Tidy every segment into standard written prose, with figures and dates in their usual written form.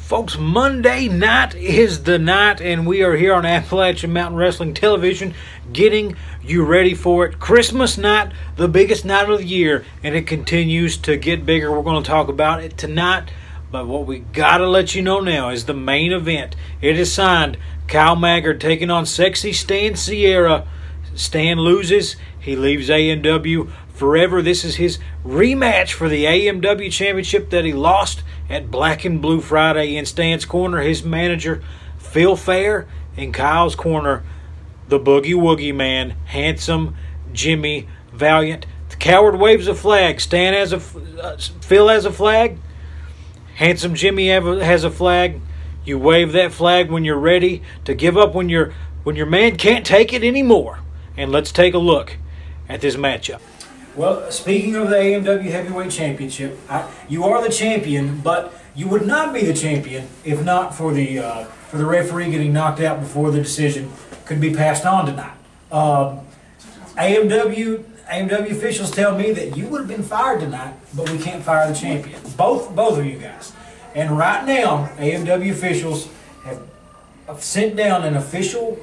Folks, Monday night is the night, and we are here on Appalachian Mountain Wrestling Television getting you ready for it. Christmas night, the biggest night of the year, and it continues to get bigger. We're going to talk about it tonight, but what we got to let you know now is the main event. It is signed Kyle Maggard taking on sexy Stan Sierra. Stan loses. He leaves AMW forever. This is his rematch for the AMW Championship that he lost at Black and Blue Friday. In Stan's corner, his manager, Phil Fair. In Kyle's corner, the Boogie Woogie Man, Handsome Jimmy Valiant. The Coward waves a flag. Stan has a Phil has a flag. Handsome Jimmy has a flag. You wave that flag when you're ready to give up, when your man can't take it anymore. And let's take a look at this matchup. Well, speaking of the AMW Heavyweight Championship, you are the champion, but you would not be the champion if not for the referee getting knocked out before the decision could be passed on tonight. AMW officials tell me that you would have been fired tonight, but we can't fire the champion. Both of you guys. And right now, AMW officials have sent down an official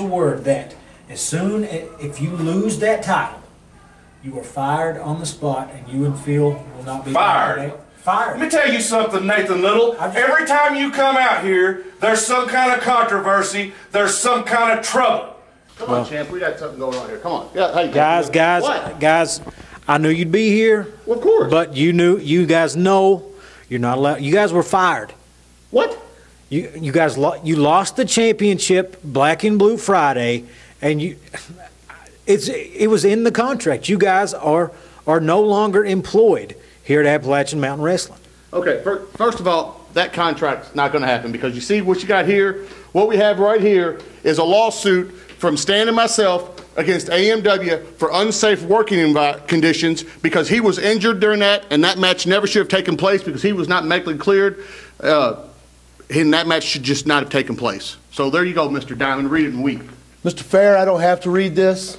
word that as soon as if you lose that title, you are fired on the spot, and you and Phil will not be fired. Fired. Let me tell you something, Nathan Little. Every time you come out here, there's some kind of controversy. There's some kind of trouble. Come on, champ. We got something going on here. Come on. Yeah, hey, guys. I knew you'd be here. Well, of course. But you guys know you're not allowed. You guys were fired. What? You guys lost the championship Black and Blue Friday, and it was in the contract. You guys are no longer employed here at Appalachian Mountain Wrestling. Okay, first of all, that contract's not going to happen because you see what you got here? What we have right here is a lawsuit from Stan and myself against AMW for unsafe working conditions because he was injured during that, and that match never should have taken place because he was not medically cleared. And that match should just not have taken place. So there you go, Mr. Diamond. Read it and weep. Mr. Fair, I don't have to read this.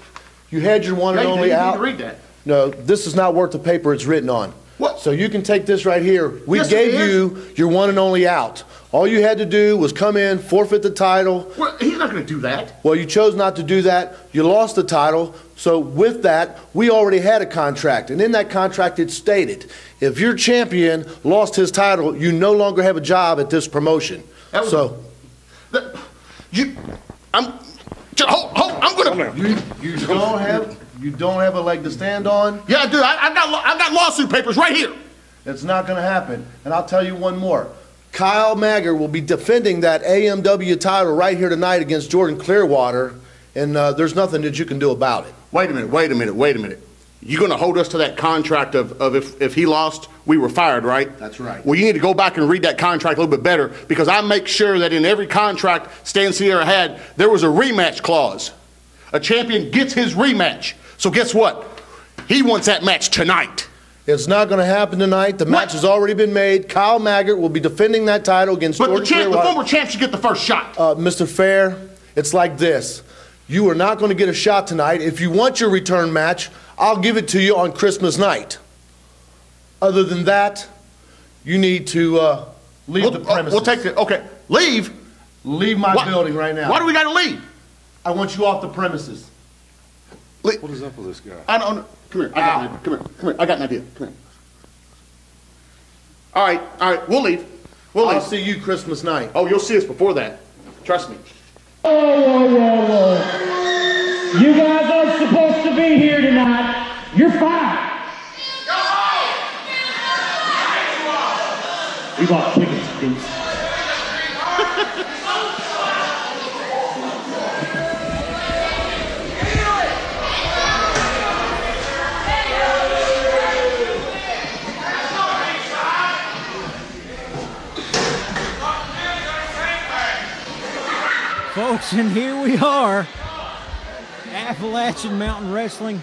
You had your one and only out. You need to read that. No, this is not worth the paper it's written on. What? So you can take this right here. We Yes, gave it is. you your one and only out. All you had to do was come in, forfeit the title. Well, he's not going to do that. Well, you chose not to do that. You lost the title. So with that, we already had a contract. And in that contract, it stated, if your champion lost his title, you no longer have a job at this promotion. I'm going to... You don't have a leg to stand on? Yeah, I do. I got lawsuit papers right here. It's not going to happen. And I'll tell you one more. Kyle Maggard will be defending that AMW title right here tonight against Jordan Clearwater, and there's nothing that you can do about it. Wait a minute. You're going to hold us to that contract of if he lost, we were fired, right? That's right. Well, you need to go back and read that contract a little bit better because I make sure that in every contract Stan Sierra had, there was a rematch clause. A champion gets his rematch. So guess what? He wants that match tonight. It's not going to happen tonight. The match has already been made. Kyle Maggard will be defending that title against Jordan Clearwater. But the former champ should get the first shot. Mr. Fair, it's like this. You are not going to get a shot tonight. If you want your return match, I'll give it to you on Christmas night. Other than that, you need to leave the premises. We'll take it. Okay, leave? Leave my building right now. Why do we got to leave? I want you off the premises. What is up with this guy? I don't know. Come here. Come here. I got an idea. Come here. All right. We'll leave. I'll see you Christmas night. Oh, you'll see us before that. Trust me. Whoa. You guys aren't supposed to be here tonight. You're fired. Go home. We bought tickets, please. Folks, and here we are, Appalachian Mountain Wrestling.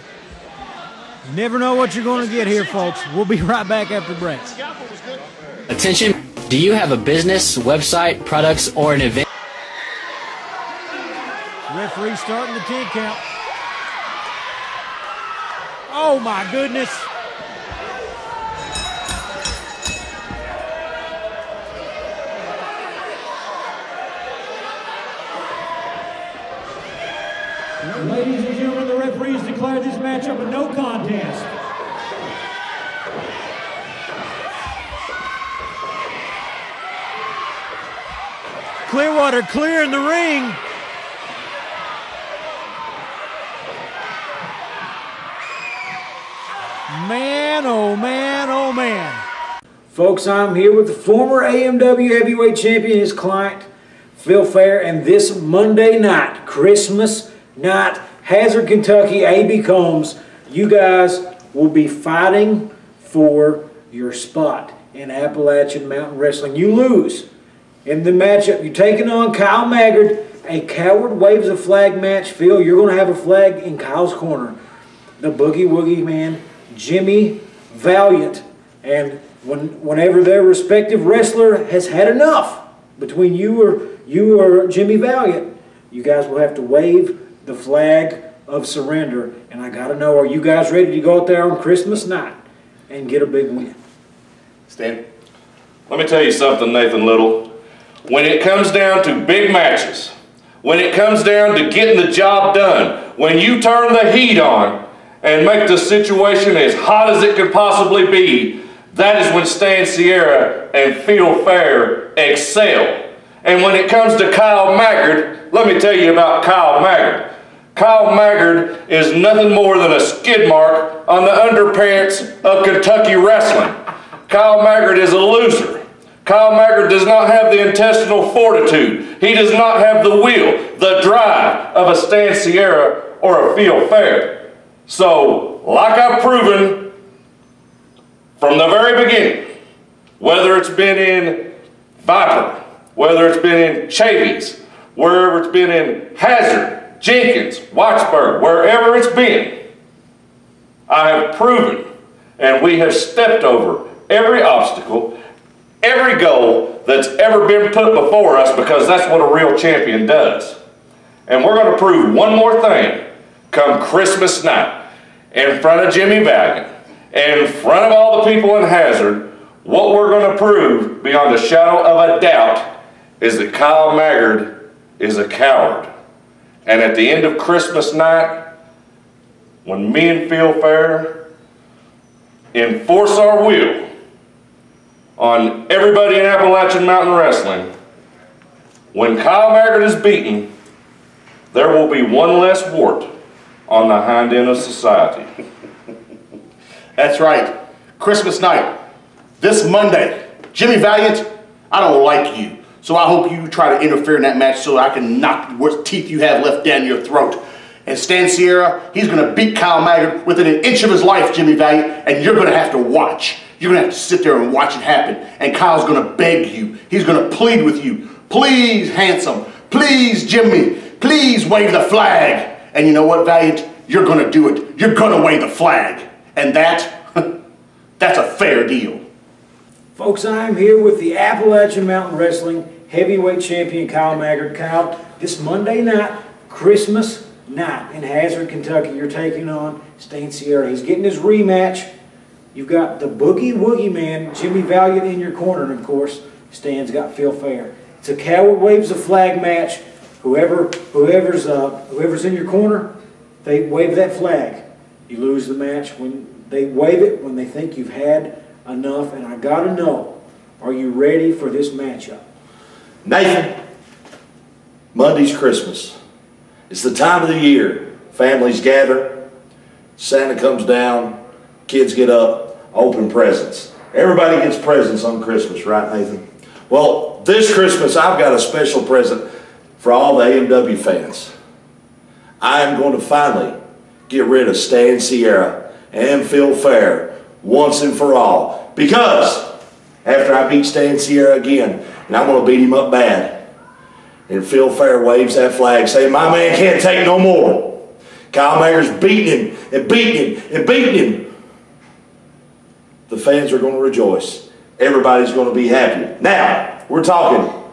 You never know what you're going to get here, folks. We'll be right back after break. Attention, do you have a business, website, products, or an event? Referee starting the 10 count. Oh my goodness. Ladies and gentlemen, the referees declare this matchup a no contest. Clearwater clear in the ring. Man, oh man, oh man. Folks, I'm here with the former AMW heavyweight champion, his client, Phil Fair, and this Monday night, Christmas night, Hazard, Kentucky, A.B. Combs, you guys will be fighting for your spot in Appalachian Mountain Wrestling. You lose in the matchup. You're taking on Kyle Maggard, a coward waves a flag match. Phil, you're going to have a flag in Kyle's corner. The Boogie Woogie Man, Jimmy Valiant, and whenever their respective wrestler has had enough between you or Jimmy Valiant, you guys will have to wave the flag of surrender. And I got to know, are you guys ready to go out there on Christmas night and get a big win? Stan? Let me tell you something, Nathan Little. When it comes down to big matches, when it comes down to getting the job done, when you turn the heat on and make the situation as hot as it could possibly be, that is when Stan Sierra and Phil Fair excel. And when it comes to Kyle Maggard, let me tell you about Kyle Maggard. Kyle Maggard is nothing more than a skid mark on the underpants of Kentucky wrestling. Kyle Maggard is a loser. Kyle Maggard does not have the intestinal fortitude. He does not have the will, the drive of a Stan Sierra or a Phil Fair. So, like I've proven from the very beginning, whether it's been in Viper, whether it's been in Chavies, wherever it's been in Hazard, Jenkins, Wattsburg, wherever it's been, I have proven and we have stepped over every obstacle, every goal that's ever been put before us, because that's what a real champion does. And we're going to prove one more thing come Christmas night in front of Jimmy Valiant, in front of all the people in Hazard. What we're going to prove beyond a shadow of a doubt is that Kyle Maggard is a coward. And at the end of Christmas night, when me and Phil Fair enforce our will on everybody in Appalachian Mountain Wrestling, when Kyle Maggard is beaten, there will be one less wart on the hind end of society. That's right. Christmas night. This Monday. Jimmy Valiant, I don't like you. So I hope you try to interfere in that match so I can knock what teeth you have left down your throat. And Stan Sierra, he's going to beat Kyle Maggard within an inch of his life, Jimmy Valiant, and you're going to have to watch. You're going to have to sit there and watch it happen. And Kyle's going to beg you. He's going to plead with you. Please, handsome. Please, Jimmy. Please wave the flag. And you know what, Valiant? You're going to do it. You're going to wave the flag. And that's a fair deal. Folks, I'm here with the Appalachian Mountain Wrestling heavyweight champion, Kyle Maggard. Kyle, this Monday night, Christmas night in Hazard, Kentucky, you're taking on Stan Sierra. He's getting his rematch. You've got the Boogie Woogie Man, Jimmy Valiant, in your corner, and of course, Stan's got Phil Fair. It's a coward waves a flag match. Whoever's in your corner, they wave that flag. You lose the match when they wave it, when they think you've had enough. And I gotta know, are you ready for this matchup? Nathan, Monday's Christmas. It's the time of the year. Families gather, Santa comes down, kids get up, open presents. Everybody gets presents on Christmas, right, Nathan? Well, this Christmas I've got a special present for all the AMW fans. I am going to finally get rid of Stan Sierra and Phil Fair once and for all. Because after I beat Stan Sierra again, and I'm going to beat him up bad, and Phil Fair waves that flag saying, my man can't take no more. Kyle Maggard's beating him and beating him and beating him. The fans are going to rejoice. Everybody's going to be happy. Now, we're talking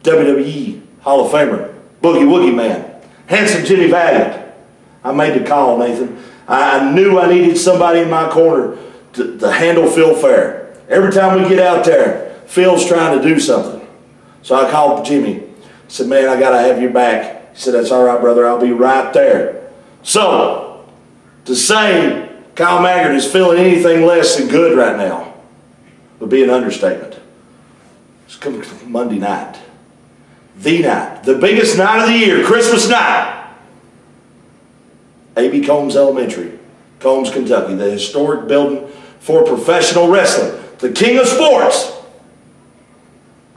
WWE Hall of Famer, Boogie Woogie Man, handsome Jimmy Valiant. I made the call, Nathan. I knew I needed somebody in my corner to handle Phil Fair. Every time we get out there, Phil's trying to do something. So I called Jimmy. I said, man, I got to have your back. He said, that's all right, brother. I'll be right there. So, to say Kyle Maggard is feeling anything less than good right now would be an understatement. It's coming Monday night. The night. The biggest night of the year. Christmas night. A.B. Combs Elementary. Combs, Kentucky. The historic building for professional wrestling. The king of sports.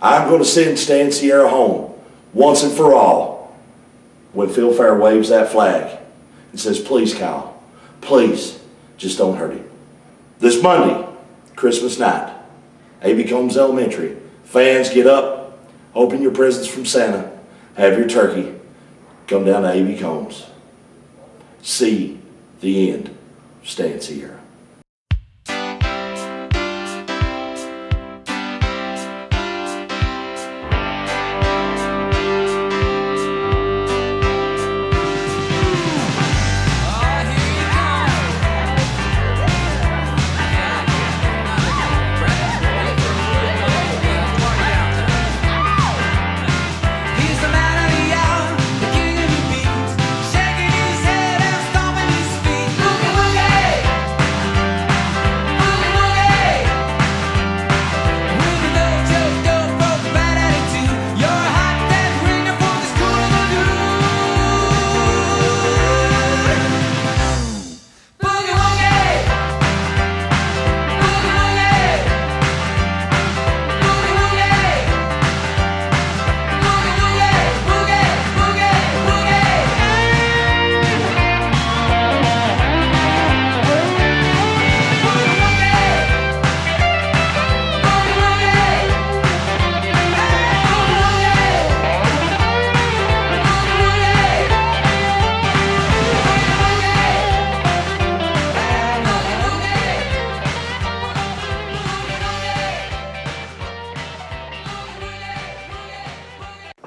I'm going to send Stan Sierra home once and for all when Phil Fair waves that flag and says, please, Kyle, please, just don't hurt him. This Monday, Christmas night, A.B. Combs Elementary. Fans, get up, open your presents from Santa, have your turkey, come down to A.B. Combs. See the end of Stan Sierra.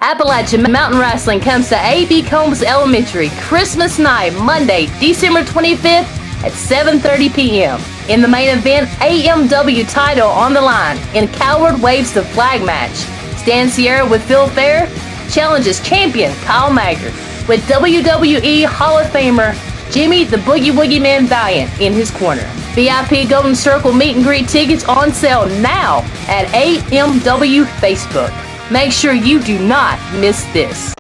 Appalachian Mountain Wrestling comes to A.B. Combs Elementary Christmas night, Monday, December 25th at 7:30 p.m. In the main event, AMW title on the line in Coward Waves the Flag match. Stan Sierra with Phil Fair challenges champion Kyle Maggard with WWE Hall of Famer Jimmy the Boogie Woogie Man Valiant in his corner. VIP Golden Circle meet and greet tickets on sale now at AMW Facebook. Make sure you do not miss this.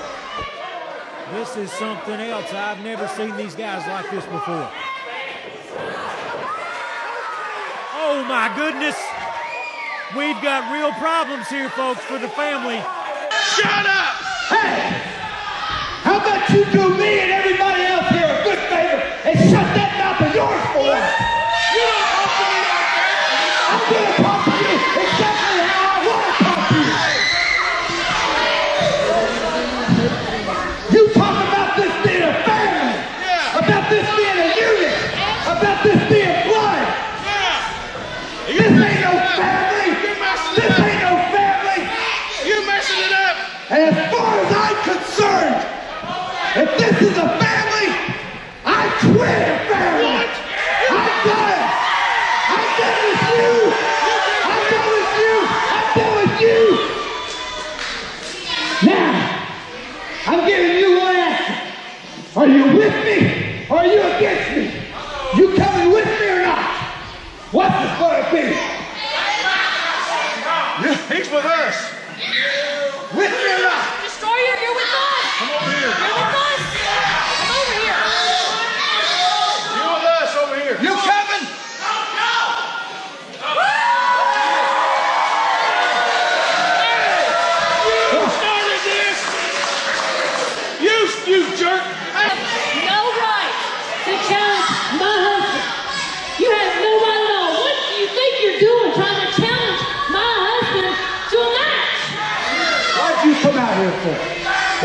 This is something else. I've never seen these guys like this before. Oh my goodness. We've got real problems here, folks, for the family. Shut up! Hey! How about you do me and everybody else here a good favor and shut that mouth of yours for us? You don't talk to me like that. I'm going to talk to you exactly how I want to talk to you. You talk about this being a family, about this being a unit, about this being blood. This ain't no family. This ain't no family. You're messing it up. And as far as I'm concerned, if this is a family, I quit a family. What? I'm done. I'm done with you. I'm done with you. I'm done with you. Now, I'm giving you one answer. Are you with me or are you against me? You coming with me or not? What's it going to be? He's with us. With me or not? Destroyer, you're with us. Come over here. You're with us. Come over here. You with us over here. You coming? No. You started this. You jerk. No right to challenge my husband. You have no right at all. What do you think you're doing trying to challenge my husband to a match? What did you come out here for?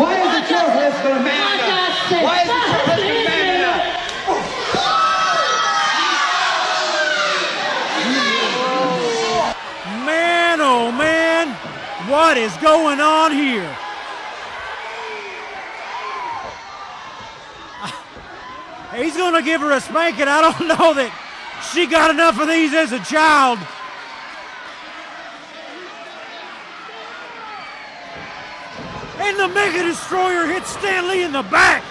Why isn't your husband a man enough? Why isn't your husband man enough? Man, oh man, what is going on here? He's gonna give her a spanking. I don't know that she got enough of these as a child. And the Mega Destroyer hits Stanley in the back.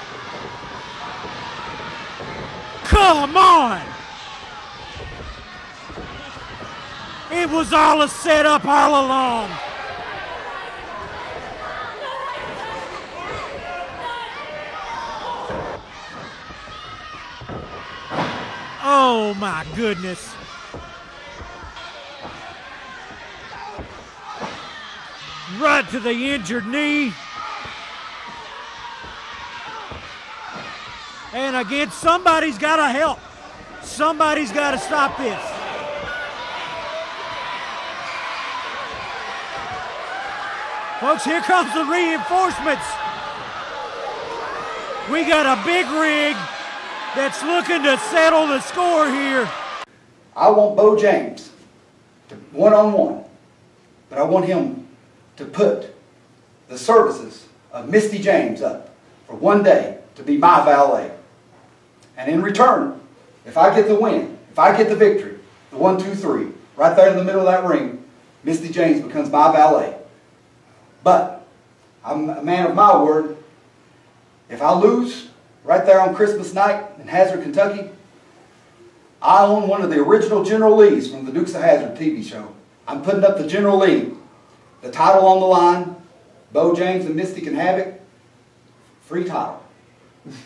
Come on! It was all a setup all along. Oh my goodness. Right to the injured knee. And again, somebody's got to help. Somebody's got to stop this. Folks, here comes the reinforcements. We got a big rig that's looking to settle the score here. I want Bo James to one-on-one, but I want him to put the services of Misty James up for one day to be my valet. And in return, if I get the win, if I get the victory, the 1, 2, 3, right there in the middle of that ring, Misty James becomes my valet. But I'm a man of my word. If I lose right there on Christmas night in Hazard, Kentucky, I own one of the original General Lees from the Dukes of Hazzard TV show. I'm putting up the General Lee, the title on the line. Bo James and Misty can have it. Free title.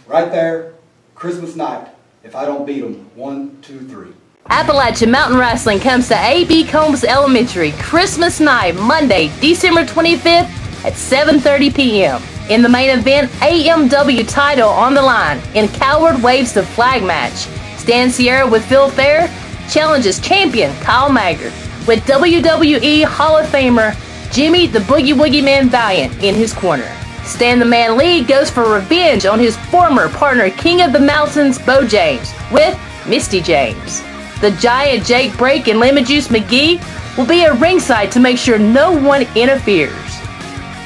Right there, Christmas night, if I don't beat them. 1, 2, 3. Appalachian Mountain Wrestling comes to A.B. Combs Elementary Christmas night, Monday, December 25th at 7:30 p.m. In the main event, AMW title on the line in Coward Waves the Flag match. Stan Sierra with Phil Fair challenges champion Kyle Maggard with WWE Hall of Famer Jimmy the Boogie Woogie Man Valiant in his corner. Stan the Man Lee goes for revenge on his former partner King of the Mountains Bo James with Misty James. The Giant Jake Brake and Lemon Juice McGee will be at ringside to make sure no one interferes.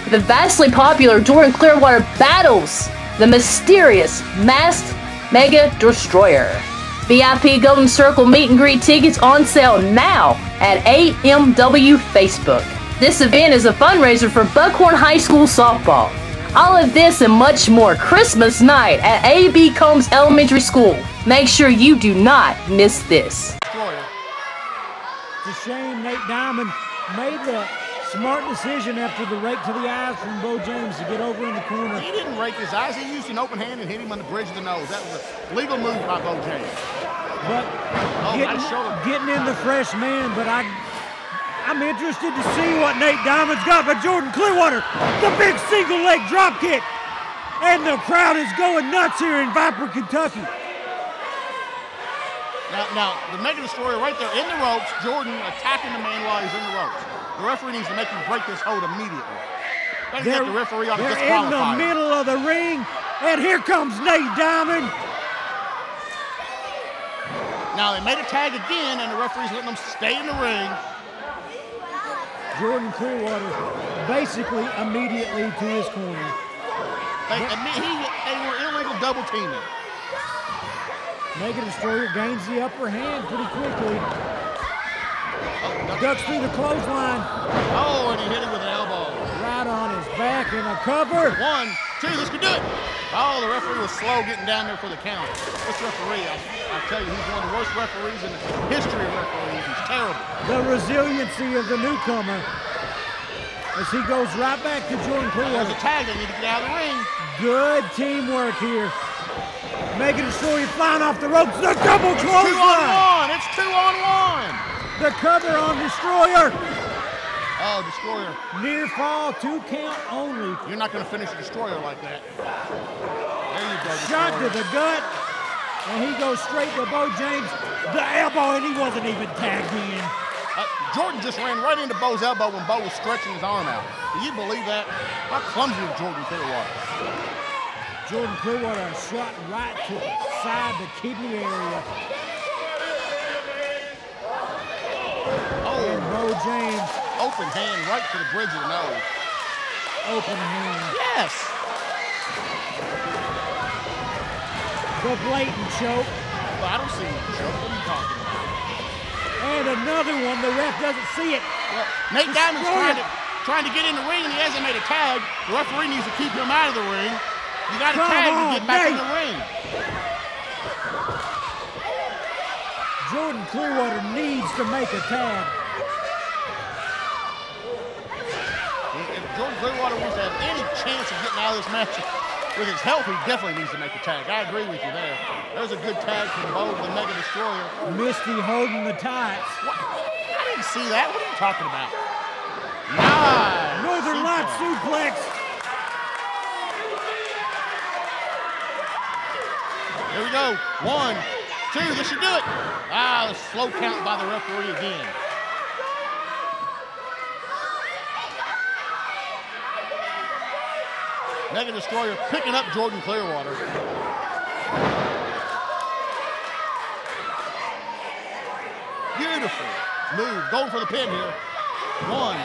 The vastly popular Jordan Clearwater battles the mysterious Masked Mega Destroyer. VIP Golden Circle meet and greet tickets on sale now at AMW Facebook. This event is a fundraiser for Buckhorn High School softball. All of this and much more Christmas night at A.B. Combs Elementary School. Make sure you do not miss this. It's a shame Nate Diamond made the smart decision after the rake to the eyes from Bo James to get over in the corner. He didn't rake his eyes. He used an open hand and hit him on the bridge of the nose. That was a legal move by Bo James. But getting in the fresh man, but I'm interested to see what Nate Diamond's got. But Jordan Clearwater, the big single leg drop kick. And the crowd is going nuts here in Viper, Kentucky. Now, the Mega Destroyer right there in the ropes, Jordan attacking the man while he's in the ropes. The referee needs to make him break this hold immediately. They're in the middle of the ring, and here comes Nate Diamond. Now, they made a tag again, and the referee's letting them stay in the ring. Jordan Clearwater basically immediately to his corner. They were illegal double teaming. Mega Destroyer gains the upper hand pretty quickly. Ducks through the clothesline. Oh, and he hit him with an elbow. Right on his back and a cover. 1, 2, this could do it. Oh, the referee was slow getting down there for the count. This referee, I'll tell you, he's one of the worst referees in the history of referees. He's terrible. The resiliency of the newcomer as he goes right back to Jordan Clearwater. There's a tag, they need to get out of the ring. Good teamwork here. Mega Destroyer flying off the ropes. The double clothesline. It's 2 on 1. The cover on Destroyer. Oh, Destroyer. Near fall, 2 count only. You're not going to finish a Destroyer like that. There you go, Destroyer. Shot to the gut, and he goes straight to Bo James. The elbow, and he wasn't even tagged in. Jordan just ran right into Bo's elbow when Bo was stretching his arm out. Do you believe that? How clumsy is Jordan Clearwater? Jordan Clearwater shot right to the side, the kidney area. Oh, and Bo James. Open hand right to the bridge of the nose. Open hand. Yes. The blatant choke. Well, I don't see any choke. What are you talking about? And another one. The ref doesn't see it. Well, Nate Diamond's trying to get in the ring, and he hasn't made a tag. The referee needs to keep him out of the ring. You got to tag to get back in the ring. Jordan Clearwater needs to make a tag. If Jordan Clearwater wants to have any chance of getting out of this match with his health, he definitely needs to make a tag. I agree with you there. There's a good tag from Bo to the Mega Destroyer. Misty holding the tights. What? I didn't see that. What are you talking about? Nice. Northern Light suplex. Here we go. 1, 2. This should do it. Ah, the slow count by the referee again. Mega Destroyer picking up Jordan Clearwater. Beautiful move. Going for the pin here. 1.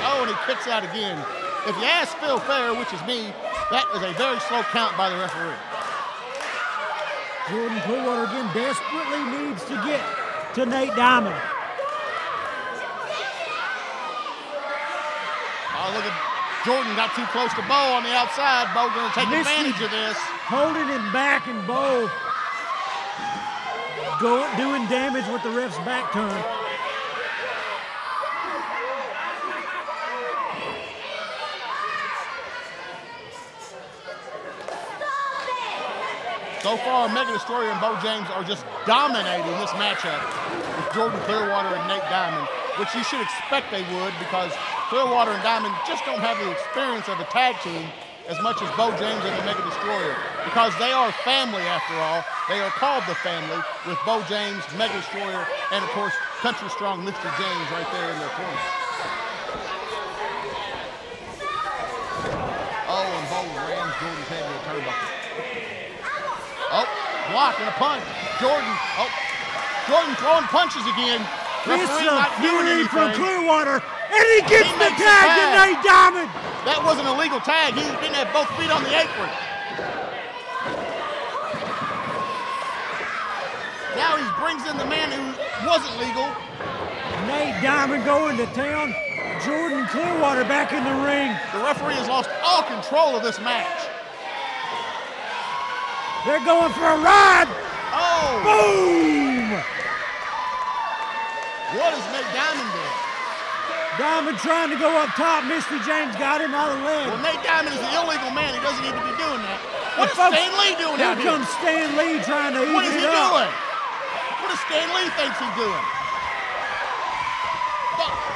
Oh, and he kicks out again. If you ask Phil Fair, which is me, that is a very slow count by the referee. Jordan Clearwater again desperately needs to get to Nate Diamond. Oh, look at Jordan got too close to Bo on the outside. Bo going to take advantage of this. Holding him back, and Bo doing damage with the ref's back turn. So far, Mega Destroyer and Bo James are just dominating this matchup with Jordan Clearwater and Nate Diamond, which you should expect they would, because Clearwater and Diamond just don't have the experience of a tag team as much as Bo James and the Mega Destroyer, because they are family after all. They are called the family, with Bo James, Mega Destroyer, and of course, Country Strong Mr. James right there in their corner. Oh, and Bo rams Jordan's head to the turnbuckle. Oh, block and a punch. Jordan throwing punches again. Referee not doing anything. From Clearwater, and he gets the tag to Nate Diamond. That wasn't a legal tag. He didn't have both feet on the apron. Now he brings in the man who wasn't legal. Nate Diamond going to town. Jordan Clearwater back in the ring. The referee has lost all control of this match. They're going for a ride. Oh! Boom! What is Nate Diamond doing? Diamond trying to go up top. Misty James got him out of the leg. Well, Nate Diamond is an illegal man. He doesn't need to be doing that. What is Stan Lee doing out here? Here comes Stan Lee trying to What is he doing? up. What does Stan Lee think he's doing?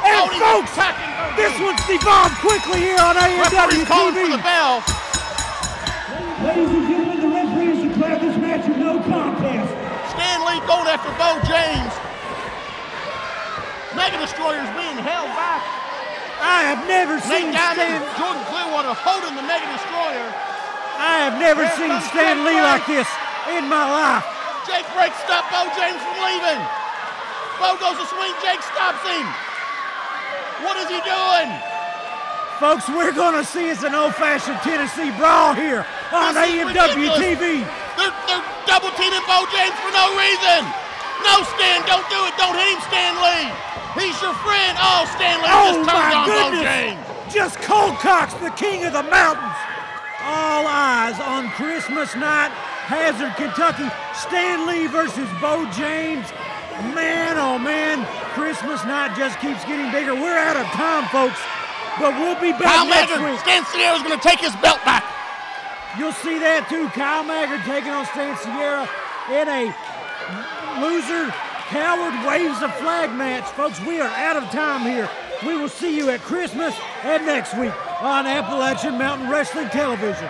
And folks, this one's devolved quickly here on AMW-TV. Calling for the bell. Ladies and gentlemen, the referee has declared this match a no contest. Stan Lee going after Bo James. Mega Destroyer's being held back. I have never seen Jordan Clearwater holding the Mega Destroyer. I have never seen Stan Lee like this in my life. Jake breaks stop Bo James from leaving. Bo goes to swing, Jake stops him. What is he doing? Folks, we're going to see it's an old-fashioned Tennessee brawl here on AMW-TV. They're double-teaming Bo James for no reason. No, Stan, don't do it. Don't hit him, Stan Lee. He's your friend. Oh, Stan Lee just turned on Bo James. Just cold cocks the king of the mountains. All eyes on Christmas night, Hazard, Kentucky. Stan Lee versus Bo James. Man, oh man, Christmas night just keeps getting bigger. We're out of time, folks, but we'll be back next week. Stan Sierra's going to take his belt back. You'll see that too. Kyle Maggard taking on Stan Sierra in a loser coward waves a flag match. Folks, we are out of time here. We will see you at Christmas and next week on Appalachian Mountain Wrestling Television.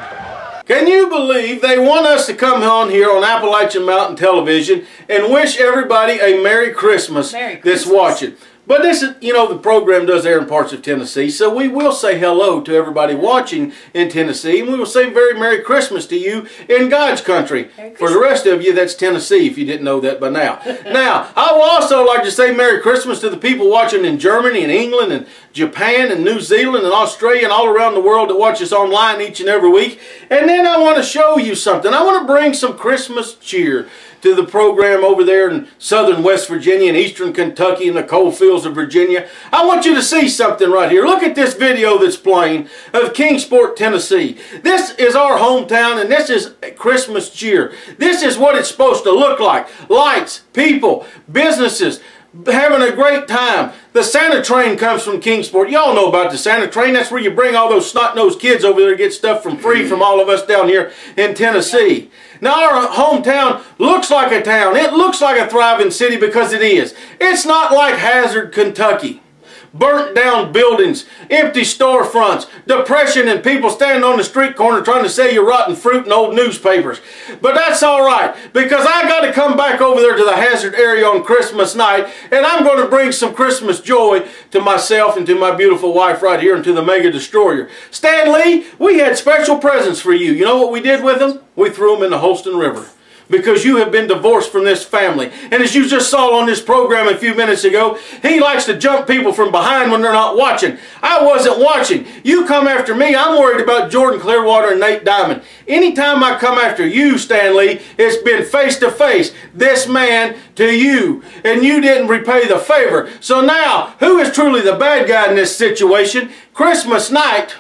Can you believe they want us to come on here on Appalachian Mountain Television and wish everybody a Merry Christmas that's watching? But this is, you know, the program does air in parts of Tennessee, so we will say hello to everybody watching in Tennessee, and we will say very Merry Christmas to you in God's country. For the rest of you, that's Tennessee, if you didn't know that by now. Now, I would also like to say Merry Christmas to the people watching in Germany and England and Japan and New Zealand and Australia and all around the world that watch us online each and every week. And then I want to show you something. I want to bring some Christmas cheer to the program over there in southern West Virginia and eastern Kentucky and the coal fields of Virginia, I want you to see something right here. Look at this video that's playing of Kingsport, Tennessee. This is our hometown, and this is Christmas cheer. This is what it's supposed to look like. Lights, people, businesses, having a great time. The Santa train comes from Kingsport. Y'all know about the Santa train. That's where you bring all those snot-nosed kids over there to get stuff from free from all of us down here in Tennessee. Now our hometown looks like a town. It looks like a thriving city because it is. It's not like Hazard, Kentucky. Burnt down buildings, empty storefronts, depression, and people standing on the street corner trying to sell you rotten fruit and old newspapers. But that's all right, because I got to come back over there to the Hazard area on Christmas night, and I'm going to bring some Christmas joy to myself and to my beautiful wife right here and to the Mega Destroyer. Stan Lee, we had special presents for you. You know what we did with them? We threw them in the Holston River. Because you have been divorced from this family. And as you just saw on this program a few minutes ago, he likes to jump people from behind when they're not watching. I wasn't watching. You come after me, I'm worried about Jordan Clearwater and Nate Diamond. Anytime I come after you, Stan Lee, it's been face to face, this man to you. And you didn't repay the favor. So now, who is truly the bad guy in this situation? Christmas night,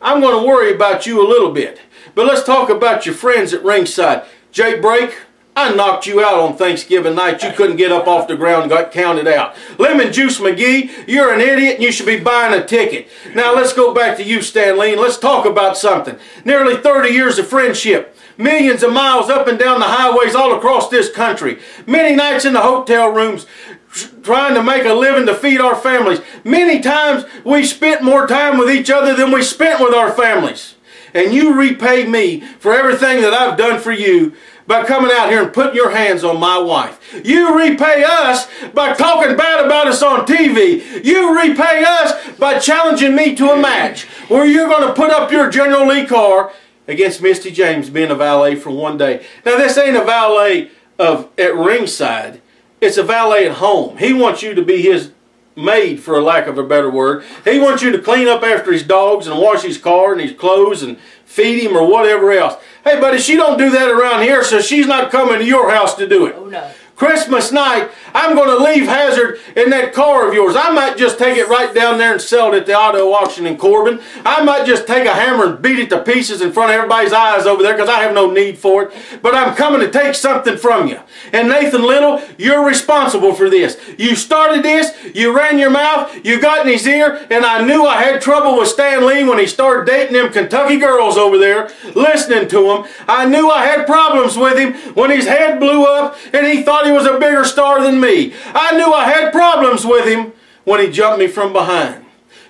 I'm going to worry about you a little bit. But let's talk about your friends at ringside. Jake Brake, I knocked you out on Thanksgiving night. You couldn't get up off the ground and got counted out. Lemon Juice McGee, you're an idiot and you should be buying a ticket. Now let's go back to you, Stan Lee, and let's talk about something. Nearly 30 years of friendship. Millions of miles up and down the highways all across this country. Many nights in the hotel rooms trying to make a living to feed our families. Many times we spent more time with each other than we spent with our families. And you repay me for everything that I've done for you by coming out here and putting your hands on my wife. You repay us by talking bad about us on TV. You repay us by challenging me to a match where you're going to put up your General Lee car against Misty James being a valet for one day. Now this ain't a valet at ringside. It's a valet at home. He wants you to be his maid, for a lack of a better word. He wants you to clean up after his dogs and wash his car and his clothes and feed him or whatever else. Hey buddy, she don't do that around here, so she's not coming to your house to do it. Oh no. Christmas night, I'm going to leave Hazard in that car of yours. I might just take it right down there and sell it at the auto auction in Corbin. I might just take a hammer and beat it to pieces in front of everybody's eyes over there because I have no need for it. But I'm coming to take something from you. And Nathan Little, you're responsible for this. You started this, you ran your mouth, you got in his ear, and I knew I had trouble with Stan Lee when he started dating them Kentucky girls over there, listening to him. I knew I had problems with him when his head blew up and he thought he was a bigger star than me. I knew I had problems with him when he jumped me from behind.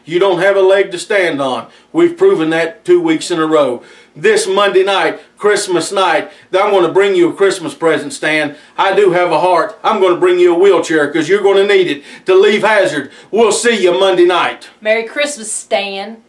You don't have a leg to stand on. We've proven that 2 weeks in a row. This Monday night, Christmas night, I'm going to bring you a Christmas present, Stan. I do have a heart. I'm going to bring you a wheelchair because you're going to need it to leave Hazard. We'll see you Monday night. Merry Christmas, Stan.